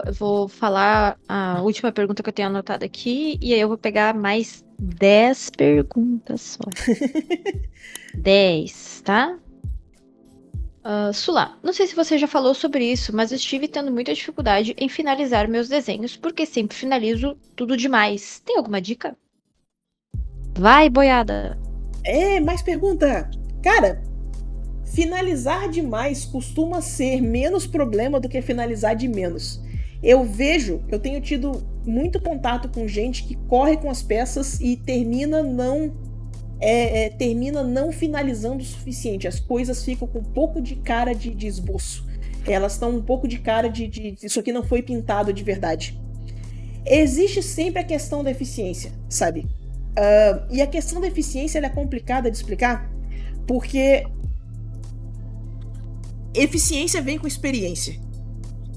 Eu vou falar a última pergunta que eu tenho anotada aqui, e aí eu vou pegar mais 10 perguntas só. 10, tá? Sula, não sei se você já falou sobre isso, mas eu estive tendo muita dificuldade em finalizar meus desenhos, porque sempre finalizo tudo demais. Tem alguma dica? Vai, boiada! Mais pergunta. Cara, finalizar demais costuma ser menos problema do que finalizar de menos. Eu tenho tido muito contato com gente que corre com as peças e termina não finalizando o suficiente. As coisas ficam com um pouco de cara de esboço. Elas estão um pouco de cara de isso aqui não foi pintado de verdade. Existe sempre a questão da eficiência, sabe? E a questão da eficiência ela é complicada de explicar porque eficiência vem com experiência.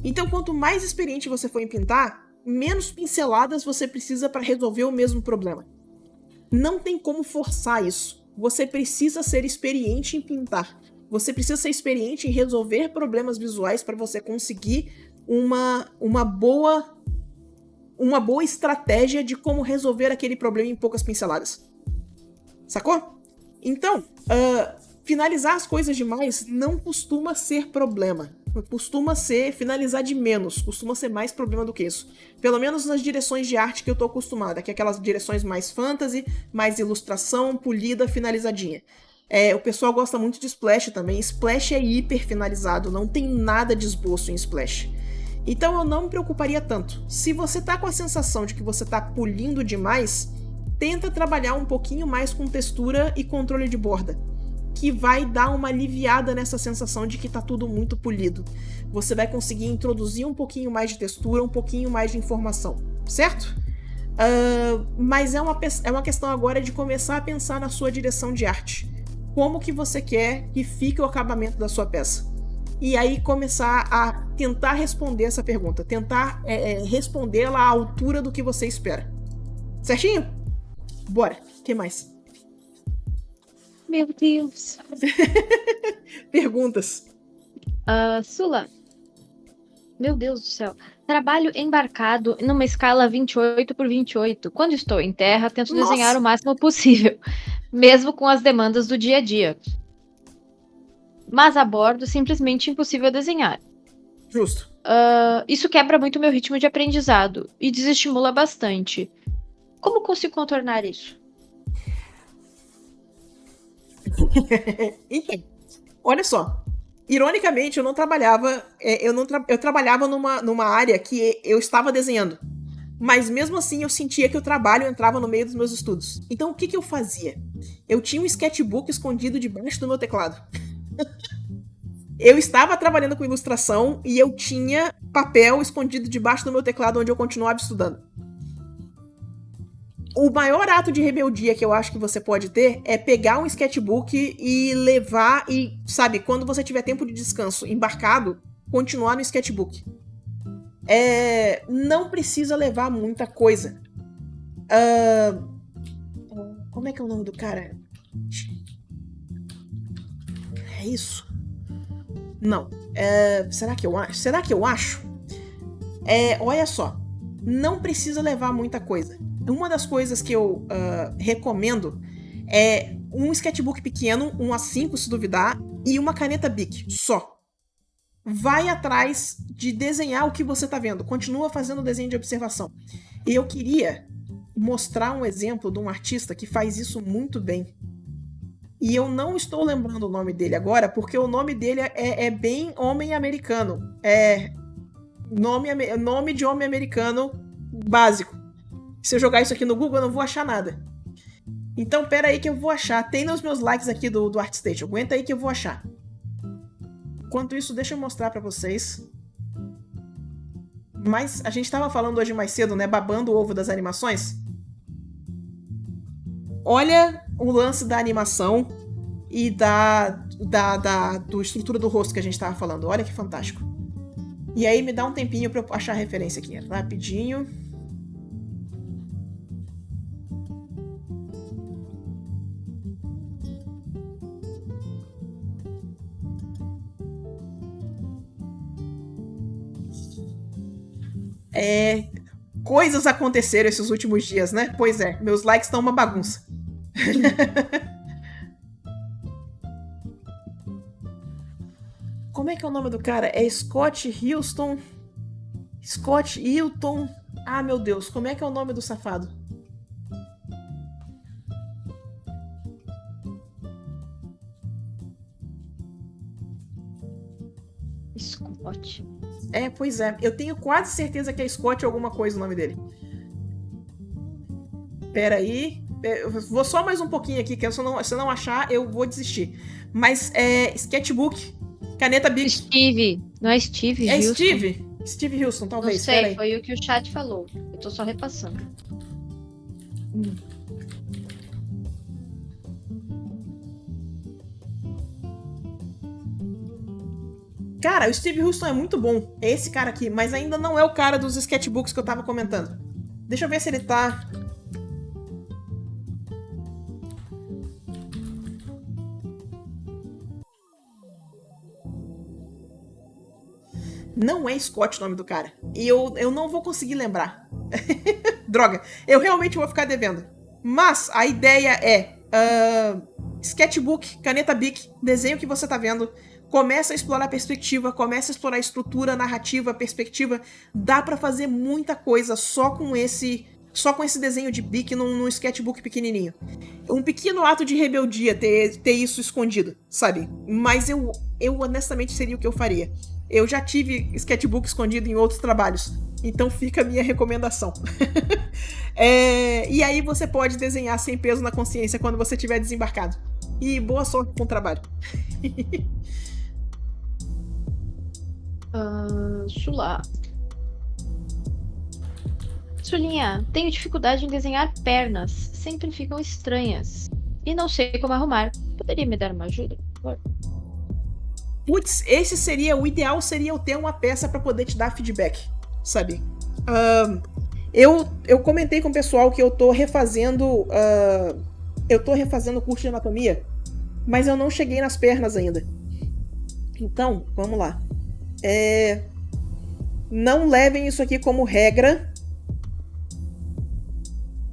Então, quanto mais experiente você for em pintar, menos pinceladas você precisa para resolver o mesmo problema. Não tem como forçar isso. Você precisa ser experiente em pintar. Você precisa ser experiente em resolver problemas visuais para você conseguir uma boa estratégia de como resolver aquele problema em poucas pinceladas. Sacou? Então, finalizar as coisas demais não costuma ser problema. Costuma ser finalizar de menos. Costuma ser mais problema do que isso. Pelo menos nas direções de arte que eu tô acostumada, que é aquelas direções mais fantasy, mais ilustração, polida, finalizadinha. O pessoal gosta muito de Splash também. Splash é hiper finalizado, não tem nada de esboço em Splash. Então eu não me preocuparia tanto. Se você tá com a sensação de que você tá polindo demais, tenta trabalhar um pouquinho mais com textura e controle de borda, que vai dar uma aliviada nessa sensação de que tá tudo muito polido. Você vai conseguir introduzir um pouquinho mais de textura, um pouquinho mais de informação, certo? Mas é uma questão agora de começar a pensar na sua direção de arte. Como que você quer que fique o acabamento da sua peça? E aí começar a tentar responder essa pergunta, tentar respondê-la à altura do que você espera. Certinho? Bora, o que mais? Meu Deus! Perguntas. Sula, meu Deus do céu. Trabalho embarcado numa escala 28 por 28. Quando estou em terra, tento desenhar Nossa! o máximo possível, mesmo com as demandas do dia a dia. Mas a bordo, simplesmente impossível desenhar. Justo. Isso quebra muito meu ritmo de aprendizado e desestimula bastante. Como consigo contornar isso? Então, olha só. Ironicamente, eu não trabalhava. Eu trabalhava numa área que eu estava desenhando. Mas mesmo assim eu sentia que o trabalho entrava no meio dos meus estudos. Então o que eu fazia? Eu tinha um sketchbook escondido debaixo do meu teclado. Eu estava trabalhando com ilustração e eu tinha papel escondido debaixo do meu teclado onde eu continuava estudando. O maior ato de rebeldia que eu acho que você pode ter é pegar um sketchbook e levar e, sabe, quando você tiver tempo de descanso embarcado, continuar no sketchbook. Não precisa levar muita coisa. Como é que é o nome do cara? É isso? Não. Será que eu acho? Será que eu acho? Olha só. Não precisa levar muita coisa. Uma das coisas que eu recomendo é um sketchbook pequeno, um A5 se duvidar, e uma caneta Bic, só. Vai atrás de desenhar o que você tá vendo. Continua fazendo desenho de observação. E eu queria mostrar um exemplo de um artista que faz isso muito bem. E eu não estou lembrando o nome dele agora, porque o nome dele é bem homem americano. Nome de homem americano básico. Se eu jogar isso aqui no Google, eu não vou achar nada. Então, pera aí que eu vou achar. Tem nos meus likes aqui do ArtStation. Aguenta aí que eu vou achar. Enquanto isso, deixa eu mostrar pra vocês. Mas a gente tava falando hoje mais cedo, né? Babando o ovo das animações. Olha o lance da animação e do estrutura do rosto que a gente tava falando. Olha que fantástico. E aí me dá um tempinho pra eu achar a referência aqui. Rapidinho. Coisas aconteceram esses últimos dias, né? Pois é, meus likes estão uma bagunça. Como é que é o nome do cara? É Scott Hilton. Scott Hilton. Ah, meu Deus, como é que é o nome do safado? Scott. Pois é. Eu tenho quase certeza que é Scott alguma coisa o nome dele. Pera aí. Eu vou só mais um pouquinho aqui, que se eu não achar, eu vou desistir. Mas Sketchbook, caneta Bic. Steve. Não é Steve? É Houston? Steve. Steve Houston, talvez. Não sei, foi o que o chat falou. Eu tô só repassando. Cara, o Steve Houston é muito bom. É esse cara aqui, mas ainda não é o cara dos sketchbooks que eu tava comentando. Deixa eu ver se ele tá... Não é Scott o nome do cara. E eu não vou conseguir lembrar. Droga, eu realmente vou ficar devendo. Mas a ideia é... sketchbook, caneta Bic, desenho que você tá vendo... Começa a explorar a perspectiva, começa a explorar a estrutura, a narrativa, a perspectiva. Dá pra fazer muita coisa só com esse desenho de Bic num sketchbook pequenininho. Um pequeno ato de rebeldia ter isso escondido, sabe? Mas eu honestamente seria o que eu faria. Eu já tive sketchbook escondido em outros trabalhos, então fica a minha recomendação. E aí você pode desenhar sem peso na consciência quando você estiver desembarcado. E boa sorte com o trabalho. Sula. Sulinha, tenho dificuldade em desenhar pernas. Sempre ficam estranhas. E não sei como arrumar. Poderia me dar uma ajuda, por favor? Putz, o ideal seria eu ter uma peça pra poder te dar feedback, sabe? Eu comentei com o pessoal que eu tô refazendo o curso de anatomia, mas eu não cheguei nas pernas ainda. Então, vamos lá. Não levem isso aqui como regra,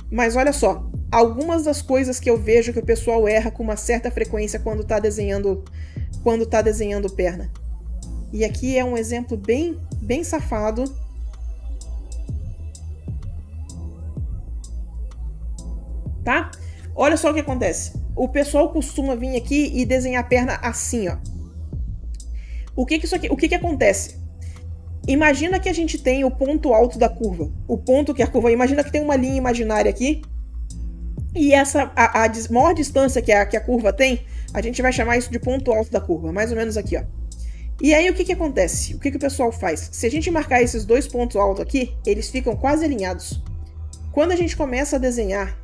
mas olha só, algumas das coisas que eu vejo que o pessoal erra com uma certa frequência quando tá desenhando perna. E aqui é um exemplo bem, bem safado. Tá? Olha só o que acontece. O pessoal costuma vir aqui e desenhar a perna assim, ó. O que acontece? Imagina que a gente tem o ponto alto da curva. O ponto que a curva... Imagina que tem uma linha imaginária aqui. E a maior distância que a curva tem, a gente vai chamar isso de ponto alto da curva. Mais ou menos aqui, ó. E aí o que acontece? O que o pessoal faz? Se a gente marcar esses dois pontos altos aqui, eles ficam quase alinhados. Quando a gente começa a desenhar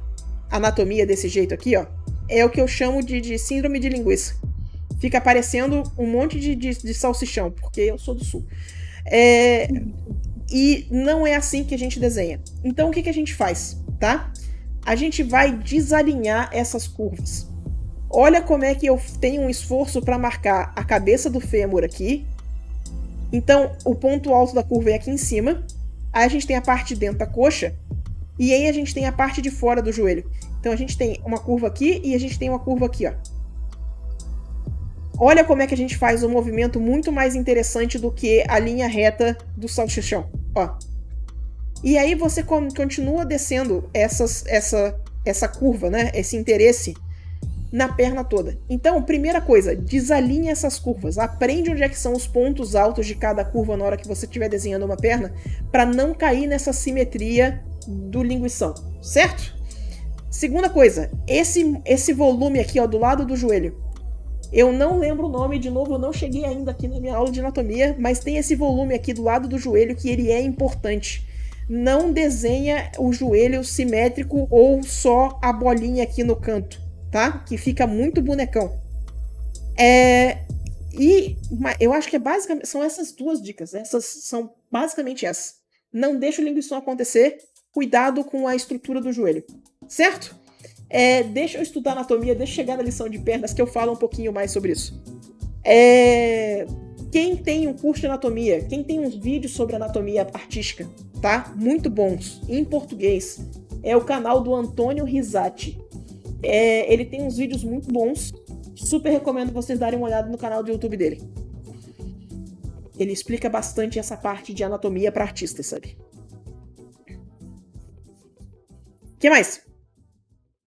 anatomia desse jeito aqui, ó, é o que eu chamo de síndrome de linguiça. Fica parecendo um monte de salsichão, porque eu sou do sul. E não é assim que a gente desenha. Então o que a gente faz, tá? A gente vai desalinhar essas curvas. Olha como é que eu tenho um esforço para marcar a cabeça do fêmur aqui. Então o ponto alto da curva é aqui em cima. Aí a gente tem a parte de dentro da coxa. E aí a gente tem a parte de fora do joelho. Então a gente tem uma curva aqui e a gente tem uma curva aqui, ó. Olha como é que a gente faz um movimento muito mais interessante do que a linha reta do salsichão, ó. E aí você continua descendo essa curva, né? Esse interesse na perna toda. Então, primeira coisa, desalinha essas curvas. Aprende onde é que são os pontos altos de cada curva na hora que você estiver desenhando uma perna, para não cair nessa simetria do linguição, certo? Segunda coisa, esse volume aqui, ó, do lado do joelho. Eu não lembro o nome, de novo, eu não cheguei ainda aqui na minha aula de anatomia, mas tem esse volume aqui do lado do joelho que ele é importante. Não desenha o joelho simétrico ou só a bolinha aqui no canto, tá? Que fica muito bonecão. E eu acho que basicamente são essas duas dicas. Essas são basicamente essas. Não deixa o linguição acontecer. Cuidado com a estrutura do joelho. Certo? Deixa eu estudar anatomia, deixa eu chegar na lição de pernas que eu falo um pouquinho mais sobre isso. Quem tem um curso de anatomia, quem tem uns vídeos sobre anatomia artística, tá? Muito bons, em português, é o canal do Antônio Risati. Ele tem uns vídeos muito bons, super recomendo vocês darem uma olhada no canal do YouTube dele. Ele explica bastante essa parte de anatomia para artistas, sabe? O que mais?